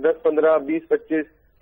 10, 15, 20, 25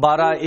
12,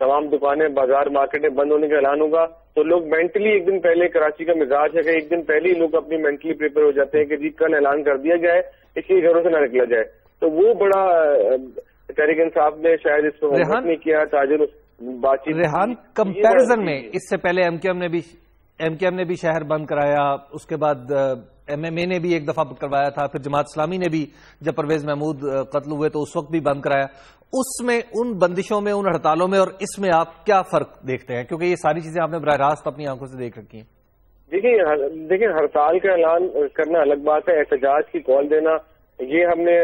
تمام دکانیں بازار مارکیٹیں بند ہونے کا اعلان ہوگا تو لوگ مینٹلی ایک دن پہلے، کراچی کا مزاج ہے کہ ایک دن پہلے ہی لوگ اپنی مینٹلی پریپئر ہو جاتے ہیں کہ جی کل اعلان کر دیا جائے، اس لیے گھروں سے نہ نکلا جائے. تو وہ بڑا تحریک انصاف نے شاید اس کو نہیں کیا. تاجر بات چیت ریحان کمپیرزن میں اس سے پہلے ایم کیو ایم نے بھی شہر بند کرایا، اس کے بعد ایم ایم اے نے بھی ایک دفعہ کروایا تھا، پھر جماعت اسلامی نے بھی جب پرویز محمود قتل ہوئے تو اس وقت بھی بند کرایا. اس میں ان بندشوں میں، ان ہڑتالوں میں اور اس میں آپ کیا فرق دیکھتے ہیں؟ کیونکہ یہ ساری چیزیں آپ نے براہ راست اپنی آنکھوں سے دیکھ رکھی ہیں. دیکھیں ہڑتال کا اعلان کرنا الگ بات ہے، احتجاج کی کال دینا یہ ہم نے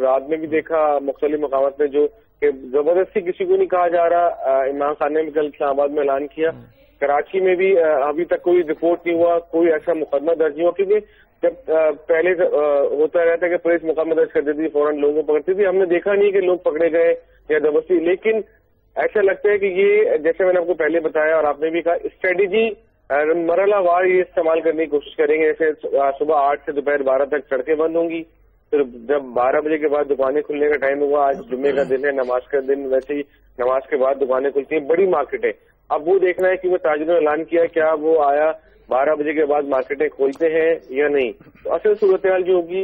رات میں بھی دیکھا مختلف مقامات پہ، جو کہ زبردستی کسی کو نہیں کہا جا رہا. عمران خان نے بھی کل اسلام آباد میں اعلان کیا. کراچی میں بھی ابھی تک کوئی رپورٹ نہیں ہوا، کوئی ایسا مقدمہ درج نہیں ہوا، کیونکہ جب پہلے ہوتا رہتا ہے کہ پولیس مقدمہ درج کر دیتی، فوراً لوگوں کو پکڑتی تھی. ہم نے دیکھا نہیں کہ لوگ پکڑے گئے یا زبردستی، لیکن ایسا لگتا ہے کہ یہ جیسے میں نے آپ کو پہلے بتایا اور آپ نے بھی کہا، اسٹریٹجی مرحلہ وار یہ استعمال کرنے کی کوشش کریں گے. جیسے صبح 8 سے دوپہر 12 تک سڑکیں بند ہوں گی، پھر جب 12 بجے کے بعد دکانیں کھلنے کا ٹائم ہوگا. آج جمعے کا دن ہے، نماز کا دن، ویسے ہی نماز کے بعد دکانیں کھلتی ہیں، بڑی مارکیٹیں. اب وہ دیکھنا ہے کہ وہ تاجروں نے اعلان کیا کیا وہ آیا 12 بجے کے بعد مارکیٹیں کھولتے ہیں یا نہیں. تو اصل صورتحال جو ہوگی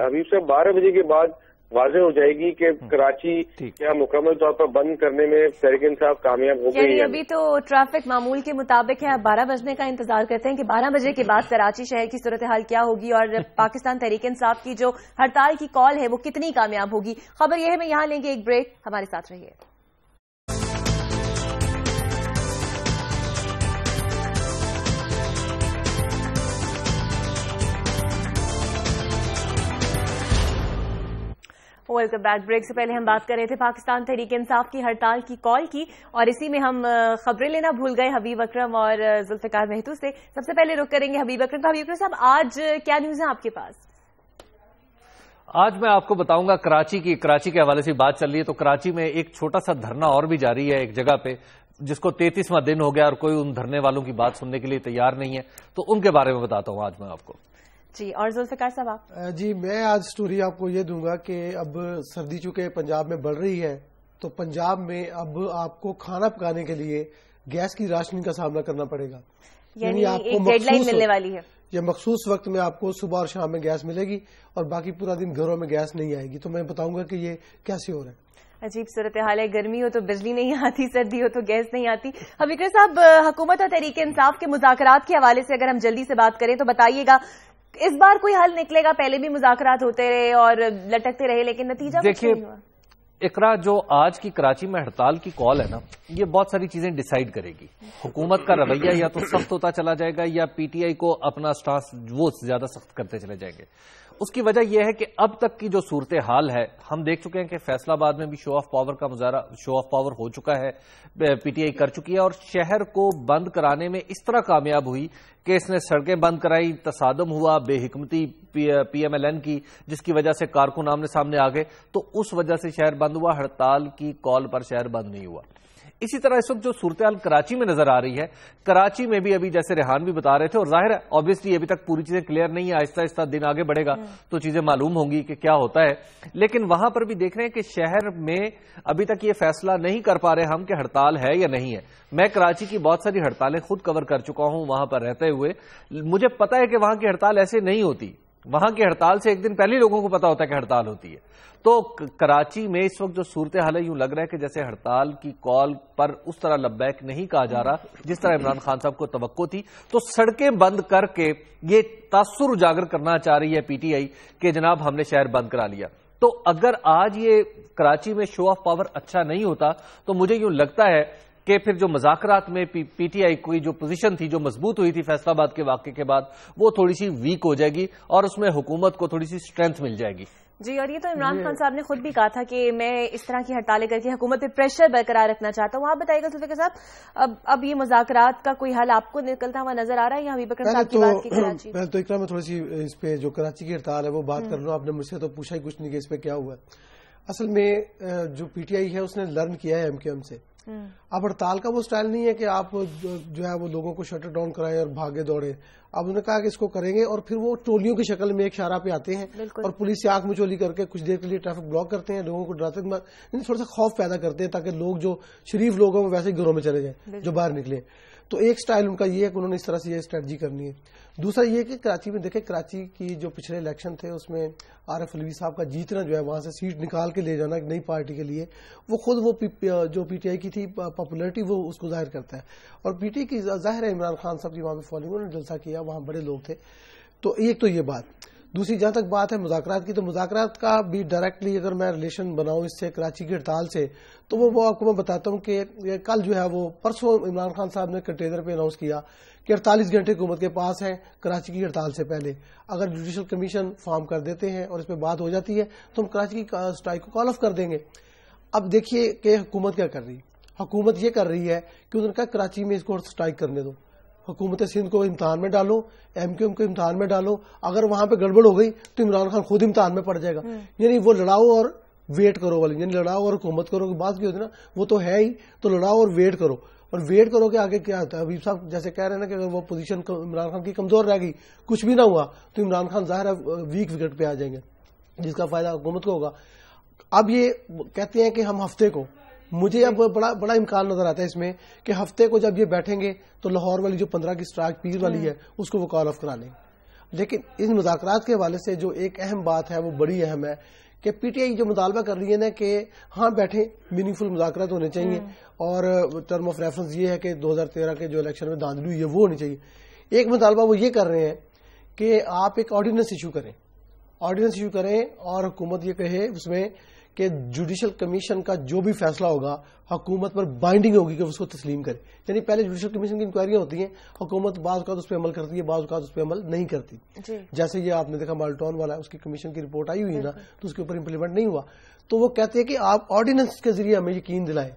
حبیب صاحب 12 بجے کے بعد واضح ہو جائے گی کہ کراچی کیا مکمل طور پر بند کرنے میں تحریک انصاف کامیاب ہو گئی. یعنی ابھی تو ٹریفک معمول کے مطابق ہے، اب 12 بجنے کا انتظار کرتے ہیں کہ 12 بجے کے بعد کراچی شہر کی صورتحال کیا ہوگی اور پاکستان تحریک انصاف کی جو ہڑتال کی کال ہے وہ کتنی کامیاب ہوگی. خبر یہ ہے میں یہاں لیں گے ایک بریک، ہمارے ساتھ رہیے. Welcome back. بریک سے پہلے ہم بات کر رہے تھے پاکستان تحریک انصاف کی ہڑتال کی کال کی، اور اسی میں ہم خبریں لینا بھول گئے حبیب اکرم اور ذوالفقار مہتو سے. سب سے پہلے رک کریں گے حبیب اکرم. حبیب اکرم صاحب آج کیا نیوز ہے آپ کے پاس؟ آج میں آپ کو بتاؤں گا کراچی کے حوالے سے بات چل رہی ہے تو کراچی میں ایک چھوٹا سا دھرنا اور بھی جاری ہے ایک جگہ پہ، جس کو 33واں دن ہو گیا اور کوئی ان دھرنے والوں کی بات سننے کے لیے تیار نہیں ہے، تو ان کے بارے میں بتاتا ہوں آج میں آپ کو. جی اور ذوالفقار صاحب آپ؟ جی میں آج سٹوری آپ کو یہ دوں گا کہ اب سردی چونکہ پنجاب میں بڑھ رہی ہے تو پنجاب میں اب آپ کو کھانا پکانے کے لیے گیس کی راشننگ کا سامنا کرنا پڑے گا. یعنی آپ کو ڈیڈ لائن ملنے والی ہے. یہ مخصوص وقت میں آپ کو صبح اور شام میں گیس ملے گی اور باقی پورا دن گھروں میں گیس نہیں آئے گی. تو میں بتاؤں گا کہ یہ کیسے ہو رہا ہے. عجیب صورتحال ہے، گرمی ہو تو بجلی نہیں آتی، سردی ہو تو گیس نہیں آتی. حبیب صاحب حکومت اور تحریک انصاف کے مذاکرات کے حوالے سے اگر ہم جلدی سے بات کریں تو بتائیے گا اس بار کوئی حل نکلے گا؟ پہلے بھی مذاکرات ہوتے رہے اور لٹکتے رہے لیکن نتیجہ کچھ نہیں ہوا. اقرا جو آج کی کراچی میں ہڑتال کی کال ہے نا، یہ بہت ساری چیزیں ڈیسائیڈ کرے گی. حکومت کا رویہ یا تو سخت ہوتا چلا جائے گا یا پی ٹی آئی کو اپنا سٹانس وہ زیادہ سخت کرتے چلے جائیں گے. اس کی وجہ یہ ہے کہ اب تک کی جو صورتحال ہے، ہم دیکھ چکے ہیں کہ فیصل آباد میں بھی شو آف پاور کا مظاہرہ، شو آف پاور ہو چکا ہے، پی ٹی آئی کر چکی ہے اور شہر کو بند کرانے میں اس طرح کامیاب ہوئی کہ اس نے سڑکیں بند کرائی. تصادم ہوا بے حکمتی پی ایم ایل این کی، جس کی وجہ سے کارکن آمنے سامنے آ گئے، تو اس وجہ سے شہر بند ہوا. ہڑتال کی کال پر شہر بند نہیں ہوا. اسی طرح اس وقت جو صورتحال کراچی میں نظر آ رہی ہے، کراچی میں بھی ابھی جیسے ریحان بھی بتا رہے تھے، اور ظاہر ہے آبویسلی ابھی تک پوری چیزیں کلیئر نہیں ہے، آہستہ آہستہ دن آگے بڑھے گا تو چیزیں معلوم ہوں گی کہ کیا ہوتا ہے. لیکن وہاں پر بھی دیکھ رہے ہیں کہ شہر میں ابھی تک یہ فیصلہ نہیں کر پا رہے ہم کہ ہڑتال ہے یا نہیں ہے. میں کراچی کی بہت ساری ہڑتالیں خود کور کر چکا ہوں وہاں پر رہتے ہوئے. مجھے پتا ہے کہ وہاں کی ہڑتال ایسے نہیں ہوتی، وہاں کی ہڑتال سے ایک دن پہلے لوگوں کو پتا ہوتا ہے کہ ہڑتال ہوتی ہے. تو کراچی میں اس وقت جو صورتحال ہے، یوں لگ رہا ہے کہ جیسے ہڑتال کی کال پر اس طرح لبیک نہیں کہا جا رہا جس طرح عمران خان صاحب کو توقع تھی. تو سڑکیں بند کر کے یہ تاثر اجاگر کرنا چاہ رہی ہے پی ٹی آئی کہ جناب ہم نے شہر بند کرا لیا. تو اگر آج یہ کراچی میں شو آف پاور اچھا نہیں ہوتا تو مجھے یوں لگتا ہے کہ پھر جو مذاکرات میں پی ٹی آئی کی جو پوزیشن تھی، جو مضبوط ہوئی تھی فیصل آباد کے واقعے کے بعد، وہ تھوڑی سی ویک ہو جائے گی اور اس میں حکومت کو تھوڑی سی اسٹرینتھ مل جائے گی. جی اور یہ تو عمران خان صاحب نے خود بھی کہا تھا کہ میں اس طرح کی ہڑتالیں کر کے حکومت پہ پریشر برقرار رکھنا چاہتا ہوں. آپ بتائیے گا ذوالفقار صاحب، اب یہ مذاکرات کا کوئی حل آپ کو نکلتا ہوا نظر آ رہا ہے یا حبیب اکرم صاحب کی بات کی کراچی؟ پہلے تو اقرا میں تھوڑی سی اس پہ جو کراچی کی ہڑتال ہے وہ بات کر لوں. آپ نے مجھ سے تو پوچھا ہی کچھ نہیں کہ اس پہ کیا ہوا ہے. اصل میں جو پی ٹی آئی ہے اس نے لرن کیا ہے ایم کیو ایم سے اب ہڑتال کا وہ سٹائل نہیں ہے کہ آپ جو ہے وہ لوگوں کو شٹر ڈاؤن کرائیں اور بھاگے دوڑے. اب انہوں نے کہا کہ اس کو کریں گے اور پھر وہ ٹولیوں کی شکل میں ایک شارہ پہ آتے ہیں اور پولیس سے آنکھ مچولی کر کے کچھ دیر کے لیے ٹریفک بلاک کرتے ہیں, لوگوں کو ڈراتے تھوڑا سا خوف پیدا کرتے ہیں تاکہ لوگ جو شریف لوگ ہیں وہ ویسے ہی گھروں میں چلے جائیں جو باہر نکلے. تو ایک سٹائل ان کا یہ ہے کہ انہوں نے اس طرح سے یہ اسٹریٹجی کرنی ہے. دوسرا یہ کہ کراچی میں دیکھیں, کراچی کی جو پچھلے الیکشن تھے اس میں عارف علوی صاحب کا جیتنا جو ہے وہاں سے سیٹ نکال کے لے جانا ایک نئی پارٹی کے لیے, وہ خود وہ جو پی ٹی آئی کی تھی پاپولرٹی وہ اس کو ظاہر کرتا ہے. اور پی ٹی آئی کی ظاہر ہے عمران خان صاحب کی وہاں پہ فالوئنگ, انہوں نے جلسہ کیا, وہاں بڑے لوگ تھے. تو ایک تو یہ بات. دوسری جہاں تک بات ہے مذاکرات کی, تو مذاکرات کا بھی ڈائریکٹلی اگر میں ریلیشن بناؤں اس سے کراچی کی ہڑتال سے, تو وہ آپ کو میں بتاتا ہوں کہ کل جو ہے وہ پرسوں عمران خان صاحب نے کنٹینر پہ اناؤنس کیا کہ 48 گھنٹے حکومت کے پاس ہیں کراچی کی ہڑتال سے پہلے. اگر جوڈیشل کمیشن فارم کر دیتے ہیں اور اس پہ بات ہو جاتی ہے تو ہم کراچی کی اسٹرائیک کو کال آف کر دیں گے. اب دیکھیے کہ حکومت کیا کر رہی ہے. حکومت یہ کر رہی ہے کہ انہوں نے کہا کراچی میں اس کو اسٹرائیک کرنے دو, حکومت سندھ کو امتحان میں ڈالو, ایم کیو ایم کو امتحان میں ڈالو. اگر وہاں پہ گڑبڑ ہو گئی تو عمران خان خود امتحان میں پڑ جائے گا. یعنی وہ لڑاؤ اور ویٹ کرو والی, یعنی لڑاؤ اور حکومت کرو کی بات کی ہوتی ہے نا, وہ تو ہے ہی. تو لڑاؤ اور ویٹ کرو, اور ویٹ کرو کہ آگے کیا ہوتا ہے. حبیب صاحب جیسے کہہ رہے ہیں نا کہ اگر وہ پوزیشن عمران خان کی کمزور رہ گئی, کچھ بھی نہ ہوا, تو عمران خان ظاہر ہے ویک وکٹ پہ آ جائیں گے جس کا فائدہ حکومت کو ہوگا. اب یہ کہتے ہیں کہ ہم ہفتے کو, مجھے اب بڑا امکان نظر آتا ہے اس میں کہ ہفتے کو جب یہ بیٹھیں گے تو لاہور والی جو 15 کی اسٹرائیک پیر والی ہے اس کو وہ کال آف کرا لیں. لیکن ان مذاکرات کے حوالے سے جو ایک اہم بات ہے وہ بڑی اہم ہے کہ پی ٹی آئی جو مطالبہ کر رہی ہے نا کہ ہاں بیٹھیں, میننگ فل مذاکرات ہونے چاہیے, اور ٹرم آف ریفرنس یہ ہے کہ 2013 کے جو الیکشن میں دھاندلی ہوئی ہے وہ ہونی چاہیے. ایک مطالبہ وہ یہ کر رہے ہیں کہ آپ ایک آرڈیننس ایشو کریں اور حکومت یہ کہے اس میں کہ جوڈیشل کمیشن کا جو بھی فیصلہ ہوگا حکومت پر بائنڈنگ ہوگی کہ اس کو تسلیم کرے. یعنی پہلے جوڈیشل کمیشن کی انکوائریاں ہوتی ہیں, حکومت بعض اوقات اس پہ عمل کرتی ہے, بعض اوقات اس پہ عمل نہیں کرتی. جیسے یہ آپ نے دیکھا مالٹون والا, اس کی کمیشن کی رپورٹ آئی ہوئی ہے نا, تو اس کے اوپر امپلیمنٹ نہیں ہوا. تو وہ کہتے ہیں کہ آپ آرڈیننس کے ذریعے ہمیں یقین دلائیں.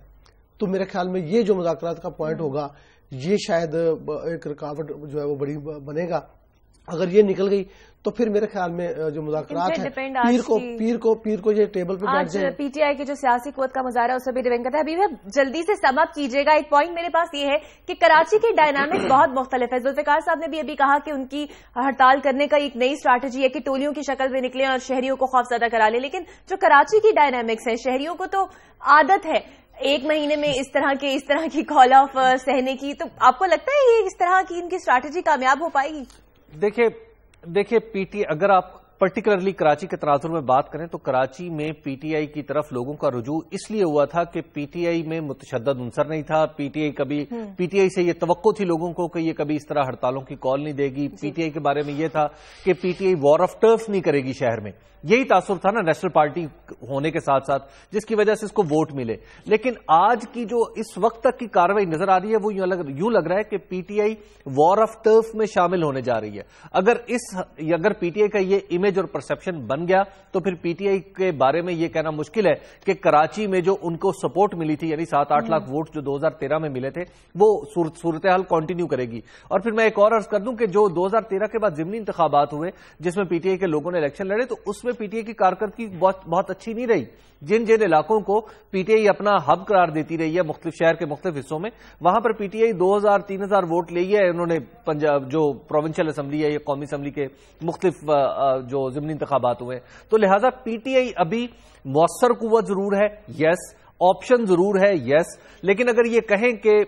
تو میرے خیال میں یہ جو مذاکرات کا پوائنٹ ہوگا یہ شاید ایک رکاوٹ جو ہے وہ بڑی بنے گا. اگر یہ نکل گئی تو پھر میرے خیال میں جو مذاکرات ہیں پیر کو یہ ٹیبل پہ بیٹھ جائیں. پی ٹی آئی کی جو سیاسی قوت کا مظاہرہ ہے اس پہ بھی ڈیپینڈ کرتا ہے. ابھی جلدی سے سم اپ کیجیے گا. ایک پوائنٹ میرے پاس یہ ہے کہ کراچی کی ڈائنامکس بہت مختلف ہے. ذوالفقار صاحب نے بھی ابھی کہا کہ ان کی ہڑتال کرنے کا ایک نئی اسٹریٹجی ہے کہ ٹولیوں کی شکل میں نکلیں اور شہریوں کو خوف زدہ کرا لیں. لیکن جو کراچی کی ڈائنامکس ہے, شہریوں کو تو عادت ہے ایک مہینے میں اس طرح کی کال آف سہنے کی. تو آپ کو لگتا ہے یہ اس طرح کی ان کی اسٹریٹجی کامیاب ہو پائے گی؟ دیکھیں پی ٹی, اگر آپ پرٹیکولرلی کراچی کے تناظر میں بات کریں تو کراچی میں پی ٹی آئی کی طرف لوگوں کا رجوع اس لیے ہوا تھا کہ پی ٹی آئی میں متشدد عنصر نہیں تھا. پی ٹی آئی سے یہ توقع تھی لوگوں کو کہ یہ کبھی اس طرح ہڑتالوں کی کال نہیں دے گی. پی ٹی آئی کے بارے میں یہ تھا کہ P T I war of turf نہیں کرے گی شہر میں. یہی تاثر تھا نا نیشنل پارٹی ہونے کے ساتھ ساتھ, جس کی وجہ سے اس کو ووٹ ملے. لیکن آج کی جو اس وقت تک کی کارروائی نظر آ رہی ہے وہ یوں لگ رہا ہے کہ P T I war of turf میں شامل ہونے جا رہی ہے. اگر پی ٹی آئی کا یہ امیج اور پرسپشن بن گیا تو پھر پی ٹی آئی کے بارے میں یہ کہنا مشکل ہے کہ کراچی میں جو ان کو سپورٹ ملی تھی, یعنی 7-8 لاکھ ووٹ جو 2013 میں ملے تھے, وہ صورتحال کنٹینیو کرے گی. اور پھر میں ایک اور عرض کر دوں کہ جو 2013 کے بعد ضمنی انتخابات ہوئے جس میں پی ٹی آئی کے لوگوں نے الیکشن لڑے, تو اس میں پی ٹی آئی کی کارکردگی بہت اچھی نہیں رہی. جن علاقوں کو پی ٹی آئی اپنا ہب قرار دیتی رہی ہے مختلف شہر کے مختلف حصوں میں, وہاں پر پی ٹی آئی 2000-3000 ووٹ لی ہے انہوں نے. پنجاب جو پروونشل اسمبلی ہے یا قومی اسمبلی کے مختلف جو ضمنی انتخابات ہوئے, تو لہٰذا پی ٹی آئی ابھی مؤثر قوت ضرور ہے, یس, آپشن ضرور ہے, یس, لیکن اگر یہ کہیں کہ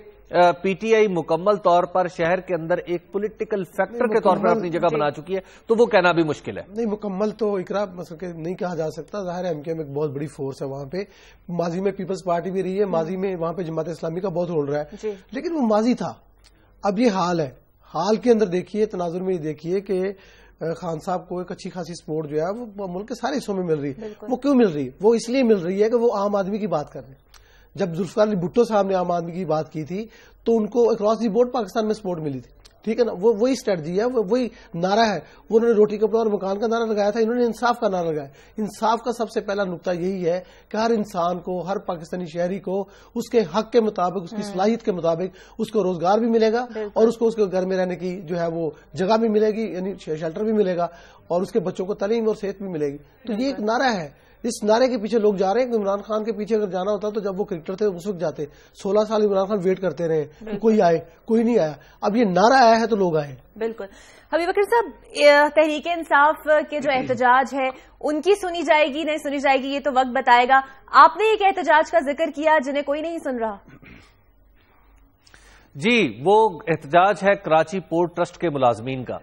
پی ٹی آئی مکمل طور پر شہر کے اندر ایک پولیٹیکل فیکٹر کے طور پر اپنی جگہ بنا چکی ہے تو وہ کہنا بھی مشکل ہے. نہیں, مکمل تو اقرا مثلا کہ نہیں کہا جا سکتا. ظاہر ہے ایم کیو ایم ایک بہت بڑی فورس ہے وہاں پہ. ماضی میں پیپلز پارٹی بھی رہی ہے, ماضی میں وہاں پہ جماعت اسلامی کا بہت رول رہا ہے, لیکن وہ ماضی تھا. اب یہ حال ہے. حال کے اندر دیکھیے, تناظر میں یہ دیکھیے کہ خان صاحب کو ایک اچھی خاصی سپورٹ جو ہے وہ ملک کے سارے حصوں میں مل رہی ہے. وہ کیوں مل رہی ہے؟ وہ اس لیے مل رہی ہے کہ وہ عام آدمی کی بات کر رہے ہیں. جب ذوالفقار علی بھٹو صاحب نے عام آدمی کی بات کی تھی تو ان کو اکراس دی بورڈ پاکستان میں سپورٹ ملی تھی. ٹھیک ہے نا, وہی اسٹریٹجی ہے, وہی نعرہ ہے. وہ انہوں نے روٹی کپڑا اور مکان کا نعرہ لگایا تھا, انہوں نے انصاف کا نعرہ لگایا. انصاف کا سب سے پہلا نقطہ یہی ہے کہ ہر انسان کو, ہر پاکستانی شہری کو اس کے حق کے مطابق, اس کی صلاحیت کے مطابق اس کو روزگار بھی ملے گا اور اس کو اس کے گھر میں رہنے کی جو ہے وہ جگہ بھی ملے گی, یعنی شیلٹر بھی ملے گا, اور اس کے بچوں کو تعلیم اور صحت بھی ملے گی. تو یہ ایک نعرہ ہے. اس نعرے کے پیچھے لوگ جا رہے ہیں کہ عمران خان کے پیچھے اگر جانا ہوتا تو جب وہ کرکٹر تھے اس وقت جاتے. 16 سال عمران خان ویٹ کرتے رہے کہ کوئی آئے, کوئی نہیں آیا. اب یہ نعرہ آیا ہے تو لوگ آئے. بالکل. حبیب اکرم صاحب, تحریک انصاف کے جو احتجاج ہے ان کی سنی جائے گی نہیں سنی جائے گی یہ تو وقت بتائے گا. آپ نے ایک احتجاج کا ذکر کیا جنہیں کوئی نہیں سن رہا. جی, وہ احتجاج ہے کراچی پورٹ ٹرسٹ کے ملازمین کا.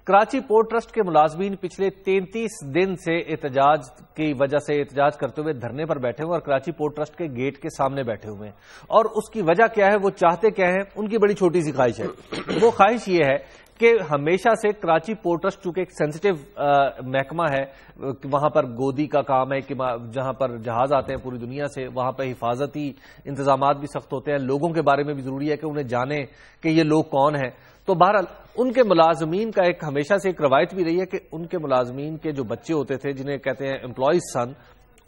کراچی پورٹ ٹرسٹ کے ملازمین پچھلے 33 دن سے احتجاج کی وجہ سے احتجاج کرتے ہوئے دھرنے پر بیٹھے ہوئے اور کراچی پورٹ ٹرسٹ کے گیٹ کے سامنے بیٹھے ہوئے ہیں. اور اس کی وجہ کیا ہے, وہ چاہتے کیا ہے, ان کی بڑی چھوٹی سی خواہش ہے. وہ خواہش یہ ہے کہ ہمیشہ سے کراچی پورٹ ٹرسٹ چونکہ ایک سینسٹیو محکمہ ہے, وہاں پر گودی کا کام ہے کہ جہاں پر جہاز آتے ہیں پوری دنیا سے, وہاں پہ حفاظتی انتظامات بھی سخت ہوتے ہیں, لوگوں کے بارے میں بھی ضروری ہے کہ انہیں جانیں کہ یہ لوگ کون ہیں. تو بہرحال ان کے ملازمین کا ایک ہمیشہ سے ایک روایت بھی رہی ہے کہ ان کے ملازمین کے جو بچے ہوتے تھے جنہیں کہتے ہیں امپلائیز سن,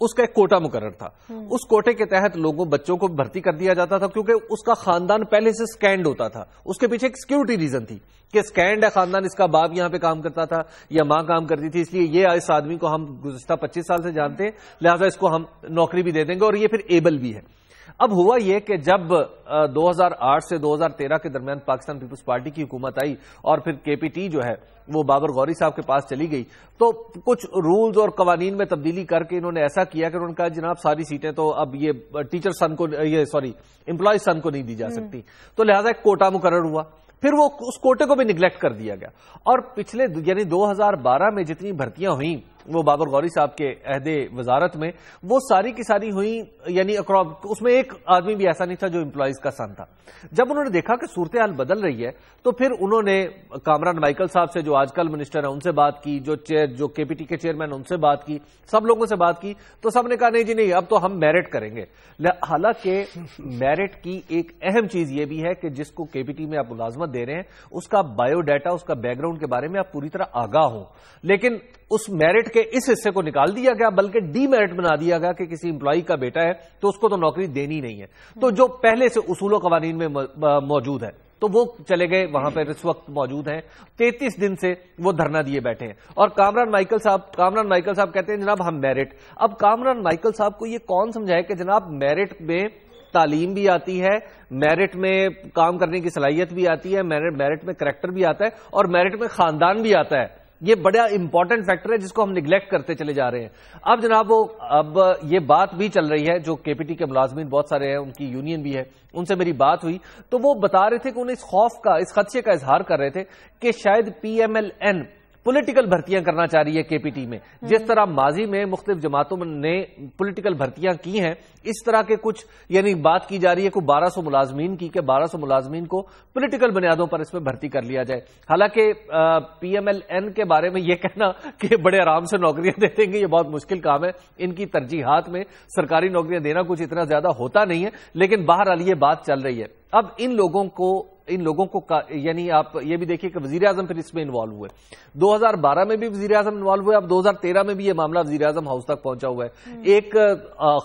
اس کا ایک کوٹا مقرر تھا. اس کوٹے کے تحت بچوں کو بھرتی کر دیا جاتا تھا کیونکہ اس کا خاندان پہلے سے سکینڈ ہوتا تھا. اس کے پیچھے ایک سیکیورٹی ریزن تھی کہ سکینڈ ہے خاندان, اس کا باپ یہاں پہ کام کرتا تھا یا ماں کام کرتی تھی, اس لیے یہ اس آدمی کو ہم گزشتہ 25 سال سے جانتے ہیں, لہٰذا اس کو ہم نوکری بھی دے دیں گے اور یہ پھر ایبل بھی ہے. اب ہوا یہ کہ جب 2008 سے 2013 کے درمیان پاکستان پیپلز پارٹی کی حکومت آئی اور پھر کے پی ٹی جو ہے وہ بابر غوری صاحب کے پاس چلی گئی, تو کچھ رولز اور قوانین میں تبدیلی کر کے انہوں نے ایسا کیا کہ انہوں نے کہا جناب ساری سیٹیں تو اب یہ ٹیچر سن کو, امپلائی سن کو نہیں دی جا سکتی, تو لہذا ایک کوٹا مقرر ہوا. پھر وہ اس کوٹے کو بھی نگلیکٹ کر دیا گیا اور پچھلے یعنی 2012 میں جتنی بھرتیاں ہوئیں وہ بابر غوری صاحب کے عہد وزارت میں, وہ ساری کی ساری ہوئیں, یعنی اس میں ایک آدمی بھی ایسا نہیں تھا جو امپلائیز کا سن تھا. جب انہوں نے دیکھا کہ صورتحال بدل رہی ہے تو پھر انہوں نے کامران مائیکل صاحب سے جو آج کل منسٹر ہیں ان سے بات کی, جو کے پی ٹی کے چیئرمین ان سے بات کی, سب لوگوں سے بات کی, تو سب نے کہا نہیں جی نہیں, اب تو ہم میرٹ کریں گے. حالانکہ میرٹ کی ایک اہم چیز یہ بھی ہے کہ جس کو کے پی ٹی میں آپ ملازمت دے رہے ہیں اس کا بایو ڈیٹا, اس کا بیک گراؤنڈ کے بارے میں آپ پوری طرح آگاہ ہوں. لیکن اس میرٹ کے اس حصے کو نکال دیا گیا, بلکہ ڈی میرٹ بنا دیا گیا کہ کسی امپلائی کا بیٹا ہے تو اس کو تو نوکری دینی نہیں ہے, تو جو پہلے سے اصول و قوانین میں موجود ہے تو وہ چلے گئے وہاں پہ اس وقت موجود ہیں. 33 دن سے وہ دھرنا دیے بیٹھے ہیں اور کامران مائیکل صاحب کہتے ہیں جناب ہم میرٹ. اب کامران مائیکل صاحب کو یہ کون سمجھائے کہ جناب میرٹ میں تعلیم بھی آتی ہے, میرٹ میں کام کرنے کی صلاحیت بھی آتی ہے, میرٹ میں کریکٹر بھی آتا ہے اور میرٹ میں خاندان بھی آتا ہے. یہ بڑا امپورٹنٹ فیکٹر ہے جس کو ہم نگلیکٹ کرتے چلے جا رہے ہیں. اب جناب اب یہ بات بھی چل رہی ہے, جو کے پی ٹی کے ملازمین بہت سارے ہیں, ان کی یونین بھی ہے, ان سے میری بات ہوئی تو وہ بتا رہے تھے کہ انہیں اس خوف کا, اس خدشے کا اظہار کر رہے تھے کہ شاید P M L N political بھرتیاں کرنا چاہ رہی ہے کے پی ٹی میں, جس طرح ماضی میں مختلف جماعتوں نے پولیٹیکل بھرتیاں کی ہیں, اس طرح کے کچھ یعنی بات کی جا رہی ہے کہ 1200 ملازمین کی, کہ 1200 ملازمین کو پولیٹیکل بنیادوں پر اس میں بھرتی کر لیا جائے. حالانکہ پی ایم ایل این کے بارے میں یہ کہنا کہ بڑے آرام سے نوکریاں دے دیں گے یہ بہت مشکل کام ہے. ان کی ترجیحات میں سرکاری نوکریاں دینا کچھ اتنا زیادہ ہوتا نہیں ہے, لیکن بہرحال یہ بات چل رہی ہے. اب ان لوگوں کو یعنی آپ یہ بھی دیکھیے کہ وزیر اعظم پھر اس میں انوالو ہوئے. 2012 میں بھی وزیر اعظم انوالو ہوئے, اب 2013 میں بھی یہ معاملہ وزیر اعظم ہاؤس تک پہنچا ہوا ہے. ایک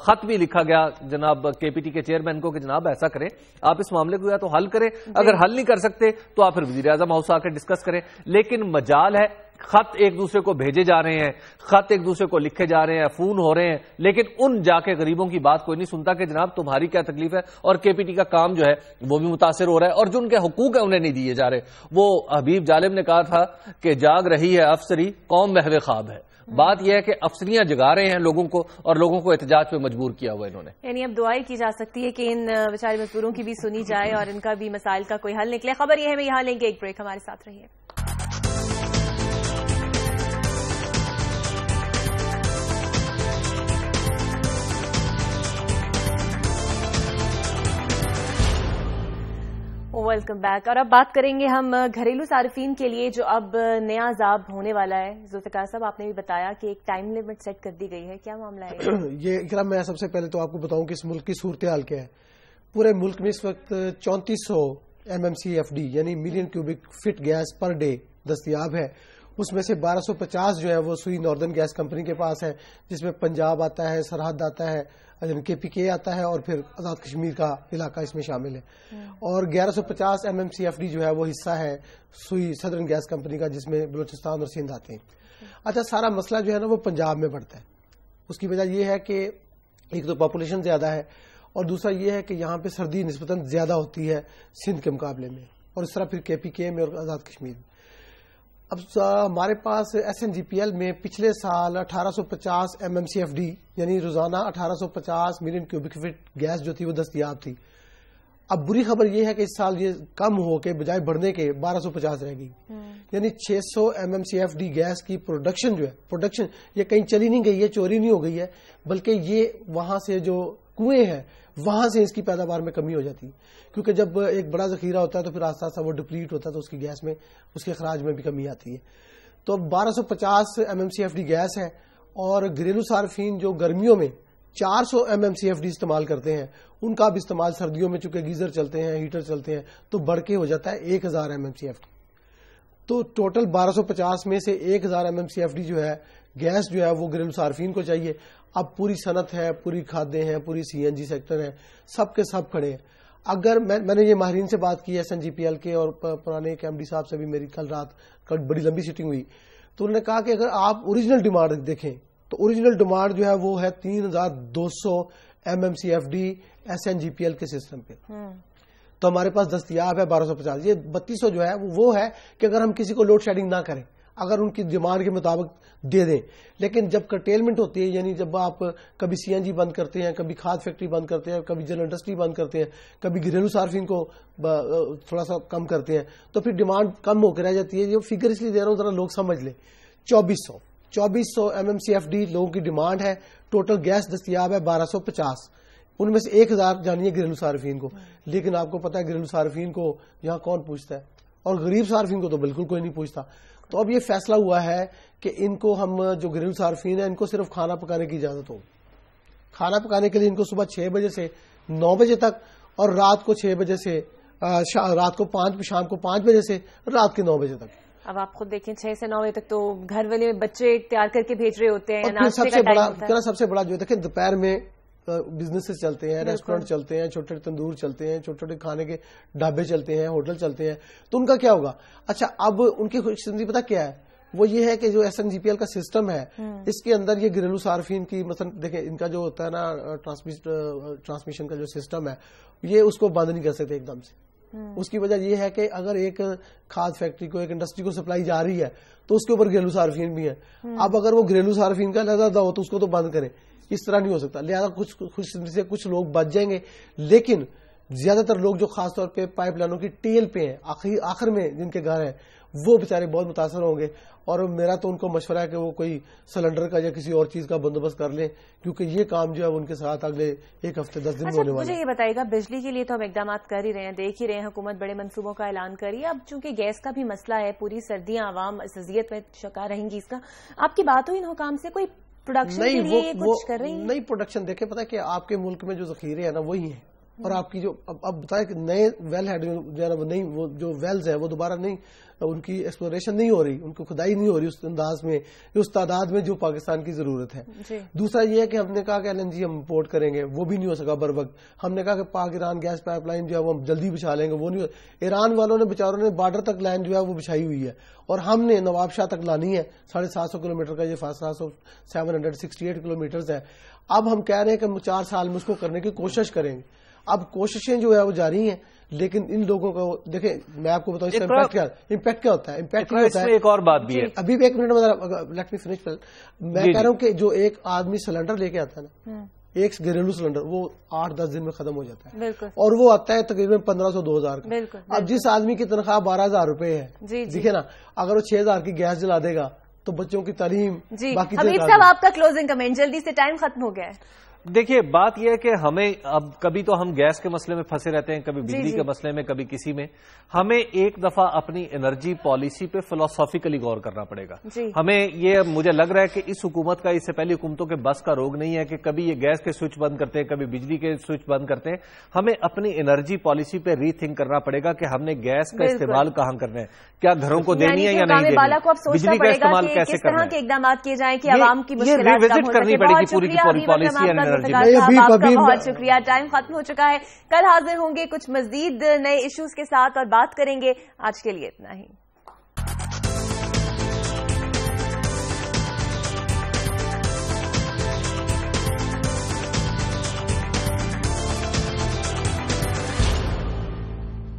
خط بھی لکھا گیا جناب کے پی ٹی کے چیئرمین کو کہ جناب ایسا کریں, آپ اس معاملے کو یا تو حل کریں, اگر حل نہیں کر سکتے تو آپ پھر وزیر اعظم ہاؤس آ کے ڈسکس کریں. لیکن مجال ہے, خط ایک دوسرے کو بھیجے جا رہے ہیں, خط ایک دوسرے کو لکھے جا رہے ہیں, فون ہو رہے ہیں, لیکن ان جا کے غریبوں کی بات کوئی نہیں سنتا کہ جناب تمہاری کیا تکلیف ہے. اور کے پی ٹی کا کام جو ہے وہ بھی متاثر ہو رہا ہے اور جو ان کے حقوق ہیں انہیں نہیں دیے جا رہے. وہ حبیب جالب نے کہا تھا کہ جاگ رہی ہے افسری, قوم محو خواب ہے. بات یہ ہے کہ افسریاں جگا رہے ہیں لوگوں کو اور لوگوں کو احتجاج پہ مجبور کیا ہوا انہوں نے. یعنی اب دعائیں کی جا سکتی ہے کہ ان بیچارے مزدوروں کی بھی سنی جائے اور ان کا بھی مسائل کا کوئی حل نکلے. خبر یہ ہے, میں یہاں لیں گے ایک بریک, ہمارے ساتھ رہیے. Welcome back. اور اب بات کریں گے ہم گھریلو صارفین کے لیے جو اب نیا عذاب ہونے والا ہے. ذوالفقار صاحب آپ نے بھی بتایا کہ ایک ٹائم لیمٹ سیٹ کر دی گئی ہے, کیا معاملہ ہے یہ؟ اکرام میں سب سے پہلے تو آپ کو بتاؤں کہ اس ملک کی صورتحال کیا ہے. پورے ملک میں اس وقت 3400 MMCFD یعنی million cubic feet gas per day دستیاب ہے. اس میں سے 1250 جو ہے وہ سوئی ناردرن گیس کمپنی کے پاس ہے, جس میں پنجاب آتا ہے, سرحد آتا ہے, کے پی کے آتا ہے اور پھر آزاد کشمیر کا علاقہ اس میں شامل ہے. اور 1150 MMCFD جو ہے وہ حصہ ہے سوئی سدرن گیس کمپنی کا, جس میں بلوچستان اور سندھ آتے ہیں. اچھا, سارا مسئلہ جو ہے نا وہ پنجاب میں بڑھتا ہے. اس کی وجہ یہ ہے کہ ایک تو پاپولیشن زیادہ ہے اور دوسرا یہ ہے کہ یہاں پہ سردی نسبتاً زیادہ ہوتی ہے سندھ کے مقابلے میں، اور اس طرح پھر KPK میں اور آزاد کشمیر میں۔ اب ہمارے پاس SNGPL میں پچھلے سال 1850 MMCFD یعنی روزانہ 1850 ملین کیوبک فٹ گیس جو تھی وہ دستیاب تھی۔ اب بری خبر یہ ہے کہ اس سال یہ کم ہو کے بجائے بڑھنے کے 1250 رہ گئی، یعنی 600 MMCFD گیس کی پروڈکشن جو ہے، پروڈکشن یہ کہیں چلی نہیں گئی ہے، چوری نہیں ہو گئی ہے، بلکہ یہ وہاں سے جو کنویں ہیں وہاں سے اس کی پیداوار میں کمی ہو جاتی ہے، کیونکہ جب ایک بڑا ذخیرہ ہوتا ہے تو پھر آہستہ آہستہ وہ ڈپلیٹ ہوتا ہے تو اس کی گیس میں، اس کے اخراج میں بھی کمی آتی ہے۔ تو 1250 MMCFD گیس ہے، اور گھریلو صارفین جو گرمیوں میں 400 MMCFD استعمال کرتے ہیں ان کا بھی استعمال سردیوں میں چونکہ گیزر چلتے ہیں، ہیٹر چلتے ہیں، تو بڑھ کے ہو جاتا ہے 1000 MMCFD۔ تو ٹوٹل 1250 میں سے 1000 MMCFD جو ہے گیس جو ہے وہ گھریلو صارفین کو چاہیے۔ اب پوری صنعت ہے، پوری کھادیں ہیں، پوری CNG سیکٹر ہے، سب کے سب کھڑے ہیں۔ اگر میں نے یہ ماہرین سے بات کی SNGPL کے اور پرانے MD صاحب سے بھی میری کل رات بڑی لمبی سیٹنگ ہوئی، تو انہوں نے کہا کہ اگر آپ اوریجنل ڈیمانڈ دیکھیں تو اوریجنل ڈیمانڈ جو ہے وہ ہے 3200 MMCFD SNGPL کے سسٹم پہ، تو ہمارے پاس دستیاب ہے 1250۔ یہ 3200 جو ہے وہ ہے کہ اگر ہم کسی کو لوڈ شیڈنگ نہ کریں، اگر ان کی ڈیمانڈ کے مطابق دے دیں، لیکن جب کرٹیلمنٹ ہوتی ہے، یعنی جب آپ کبھی CNG بند کرتے ہیں، کبھی کھاد فیکٹری بند کرتے ہیں، کبھی جنرل انڈسٹری بند کرتے ہیں، کبھی گھریلو صارفین کو تھوڑا سا کم کرتے ہیں، تو پھر ڈیمانڈ کم ہو کے رہ جاتی ہے۔ یہ فگر اس لیے دے رہا ہوں ذرا لوگ سمجھ لیں، 2400 MMCFD لوگوں کی ڈیمانڈ ہے، ٹوٹل گیس دستیاب ہے 1250، ان میں سے 1000 جانی ہے گھریلو صارفین کو، لیکن آپ کو پتا ہے گھریلو صارفین کو یہاں کون پوچھتا ہے، اور غریب صارفین کو تو بالکل کوئی نہیں پوچھتا۔ تو اب یہ فیصلہ ہوا ہے کہ ان کو ہم جو گھریلو صارفین ہیں ان کو صرف کھانا پکانے کی اجازت ہو، کھانا پکانے کے لیے ان کو صبح 6 بجے سے 9 بجے تک، اور رات کو 6 بجے سے رات کو شام کو 5 بجے سے رات کے 9 بجے تک۔ اب آپ خود دیکھیں 6 سے 9 بجے تک تو گھر والے بچے تیار کر کے بھیج رہے ہوتے ہیں، سب سے بڑا جو دیکھیں دوپہر میں بزنس چلتے ہیں، ریسٹورینٹ چلتے ہیں، چھوٹے چھوٹے تندور چلتے ہیں، چھوٹے چھوٹے کھانے کے ڈھابے چلتے ہیں، ہوٹل چلتے ہیں، تو ان کا کیا ہوگا؟ اچھا اب ان کی خوش قسمتی پتہ کیا ہے؟ وہ یہ ہے کہ جو SNGPL کا سسٹم ہے اس کے اندر یہ گھریلو صارفین کی مثلا دیکھیں ان کا جو ہوتا ہے نا ٹرانسمیشن کا جو سسٹم ہے یہ اس کو بند نہیں کر سکتے ایک دم سے۔ اس کی وجہ یہ ہے کہ اگر ایک کھاد فیکٹری کو ایک انڈسٹری کو سپلائی جا رہی ہے تو اس کے اوپر گھریلو صارفین بھی ہیں، اب اگر وہ گھریلو صارفین کا لہذا ہو تو اس کو تو بند کریں، اس طرح نہیں ہو سکتا، لہذا کچھ لوگ بچ جائیں گے، لیکن زیادہ تر لوگ جو خاص طور پہ پائپ لائنوں کی ٹیل پہ ہیں آخر میں جن کے گھر ہیں وہ بیچارے بہت متاثر ہوں گے، اور میرا تو ان کو مشورہ ہے کہ وہ کوئی سلنڈر کا یا کسی اور چیز کا بندوبست کر لیں، کیونکہ یہ کام جو ہے ان کے ساتھ اگلے 1 ہفتے 10 دن میں ہونے والا ہے۔ مجھے یہ بتائیے گا بجلی کے لیے تو ہم اقدامات کر ہی رہے ہیں، دیکھ ہی رہے ہیں، حکومت بڑے منصوبوں کا اعلان کر رہی ہے، اب چونکہ گیس کا بھی مسئلہ ہے، پوری سردیاں عوام اس اذیت میں شکار رہیں گی، اس کا آپ کی بات ہوئی ان حکام سے کوئی پروڈکشن کے لیے کچھ کر رہی ہیں؟ نہیں پروڈکشن دیکھیں پتا کہ آپ کے ملک میں جو ذخیرے ہیں نا وہی ہیں، اور آپ کی جو اب بتائیں کہ نئے ویل ہیڈ نہیں، وہ جو ویلز ہیں وہ دوبارہ نہیں، ان کی ایکسپلوریشن نہیں ہو رہی، ان کی کھدائی نہیں ہو رہی اس انداز میں، اس تعداد میں جو پاکستان کی ضرورت ہے۔ دوسرا یہ ہے کہ ہم نے کہا کہ LNG ہم امپورٹ کریں گے، وہ بھی نہیں ہو سکا بر وقت۔ ہم نے کہا کہ پاک ایران گیس پائپ لائن جو ہے وہ ہم جلدی بچھا لیں گے، وہ نہیں ہو۔ ایران والوں نے بیچاروں نے بارڈر تک لائن جو ہے وہ بچھائی ہوئی ہے، اور ہم نے نواب شاہ تک لانی ہے، 750 کلومیٹر کا یہ فاصلہ 768 کلومیٹر ہے۔ اب ہم کہہ رہے ہیں کہ ہم 4 سال میں اس کو کرنے کی کوشش کریں گے۔ اب کوششیں جو ہے وہ جاری ہیں، لیکن ان لوگوں کو دیکھیں میں آپ کو بتاؤں اس کا امپیکٹ کیا ہوتا ہے۔ امپیکٹ ہوتا ہے، ایک اور بات بھی ہے، ابھی بھی 1 منٹ میں لیٹ می فنش۔ میں کہہ رہا ہوں کہ جو ایک آدمی سلنڈر لے کے آتا ہے نا، ایک گھریلو سلنڈر، وہ 8-10 دن میں ختم ہو جاتا ہے، اور وہ آتا ہے تقریباً 1500-2000 کا۔ اب جس آدمی کی تنخواہ 12000 روپے ہے، دیکھیں نا، اگر وہ 6000 کی گیس جلا دے گا تو بچوں کی تعلیم باقی۔ حبیب صاحب آپ کا کلوزنگ کمنٹ، جلدی سے ٹائم ختم ہو گیا ہے۔ دیکھیے بات یہ ہے کہ ہمیں اب کبھی تو ہم گیس کے مسئلے میں پھنسے رہتے ہیں، کبھی بجلی کے مسئلے میں، کبھی کسی میں۔ ہمیں ایک دفعہ اپنی انرجی پالیسی پہ فلسافیکلی غور کرنا پڑے گا۔ ہمیں یہ مجھے لگ رہا ہے کہ اس حکومت کا، اس سے پہلی حکومتوں کے بس کا روگ نہیں ہے کہ کبھی یہ گیس کے سوئچ بند کرتے ہیں، کبھی بجلی کے سوئچ بند کرتے ہیں۔ ہمیں اپنی انرجی پالیسی پہ ری تھنک کرنا پڑے گا کہ ہم نے گیس کا استعمال کہاں کرنا ہے، کیا گھروں کو دینی ہے یا نہیں دینی، بجلی کا استعمال کیسے کرنا ہے، کس طرح کے اقدامات کیے جائیں کہ عوام کی مشکلات یہ ریوزٹ کرنی پڑے گی پوری کی پوری پالیسی اینڈ انرجی۔ آپ کا بہت شکریہ، ٹائم ختم ہو چکا ہے، کل حاضر ہوں گے کچھ مزید نئے ایشوز کے ساتھ اور بات کریں گے۔ آج کے لیے اتنا ہی۔